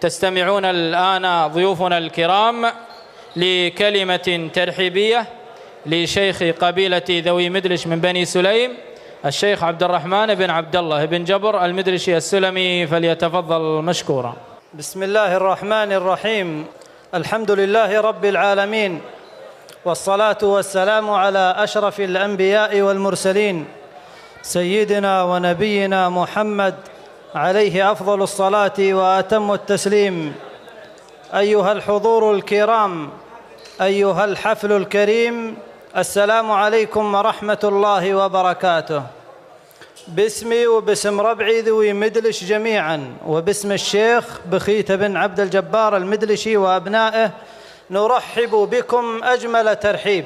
تستمعون الآن ضيوفنا الكرام لكلمة ترحيبية لشيخ قبيلة ذوي مدلش من بني سليم، الشيخ عبد الرحمن بن عبد الله بن جبر المدلشي السلمي، فليتفضل مشكورا. بسم الله الرحمن الرحيم. الحمد لله رب العالمين، والصلاة والسلام على أشرف الأنبياء والمرسلين سيدنا ونبينا محمد عليه أفضل الصلاة وأتم التسليم. أيها الحضور الكرام، أيها الحفل الكريم، السلام عليكم ورحمة الله وبركاته. باسمي وباسم ربعي ذوي مدلش جميعا، وباسم الشيخ بخيت بن عبد الجبار المدلشي وأبنائه، نرحب بكم أجمل ترحيب،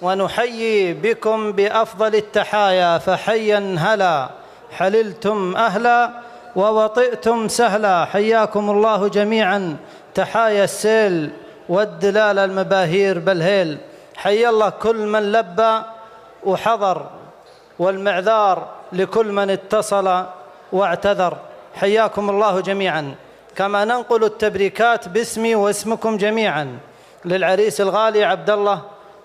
ونحيي بكم بأفضل التحايا، فحيا هلا حللتم أهلا ووطئتم سهلا. حياكم الله جميعا تحايا السيل والدلال المباهير بالهيل. حيا الله كل من لبى وحضر، والمعذار لكل من اتصل واعتذر. حياكم الله جميعا. كما ننقل التبريكات باسمي واسمكم جميعا للعريس الغالي عبد الله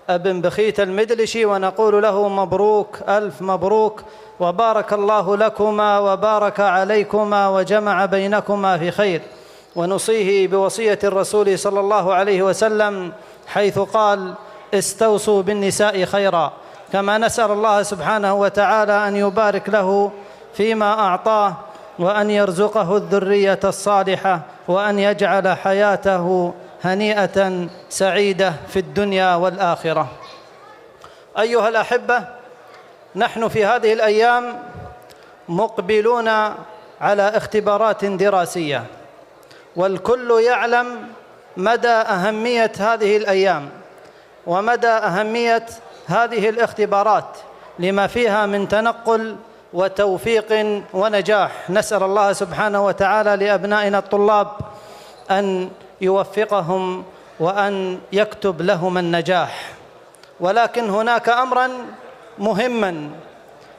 بن بخيت المدلشي، ونقول له مبروك ألف مبروك، وبارك الله لكما وبارك عليكما وجمع بينكما في خير. ونصيه بوصية الرسول صلى الله عليه وسلم حيث قال: استوصوا بالنساء خيرا. كما نسأل الله سبحانه وتعالى أن يبارك له فيما أعطاه، وأن يرزقه الذرية الصالحة، وأن يجعل حياته هنيئة سعيدة في الدنيا والآخرة. أيها الأحبة، نحن في هذه الأيام مقبلون على اختبارات دراسية، والكل يعلم مدى أهمية هذه الأيام ومدى أهمية هذه الاختبارات لما فيها من تنقل وتوفيق ونجاح. نسأل الله سبحانه وتعالى لأبنائنا الطلاب أن يوفقهم وأن يكتب لهم النجاح. ولكن هناك أمرا مهما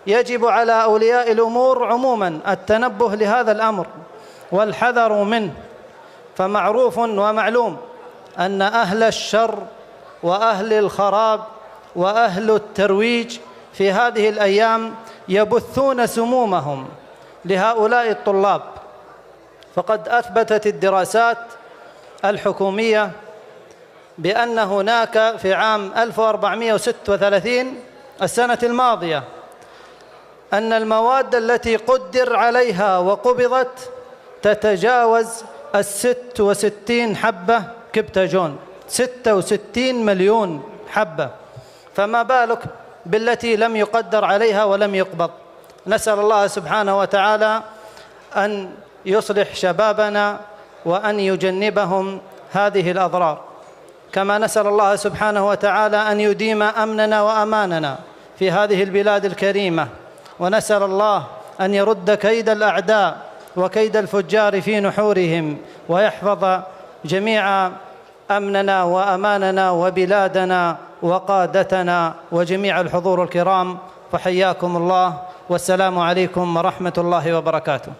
يجب على أولياء الأمور عموما التنبه لهذا الأمر والحذر منه. فمعروف ومعلوم أن أهل الشر وأهل الخراب وأهل الترويج في هذه الأيام يبثون سمومهم لهؤلاء الطلاب. فقد أثبتت الدراسات الحكومية بأن هناك في عام 1436 السنة الماضية أن المواد التي قدر عليها وقبضت تتجاوز 66 حبة كبتاجون، 66 مليون حبة، فما بالك بالتي لم يقدر عليها ولم يقبض. نسأل الله سبحانه وتعالى أن يصلح شبابنا وأن يجنبهم هذه الأضرار. كما نسأل الله سبحانه وتعالى أن يديم أمننا وأماننا في هذه البلاد الكريمة، ونسأل الله أن يرد كيد الأعداء وكيد الفجار في نحورهم، ويحفظ جميع أمننا وأماننا وبلادنا وقادتنا وجميع الحضور الكرام. فحياكم الله، والسلام عليكم ورحمة الله وبركاته.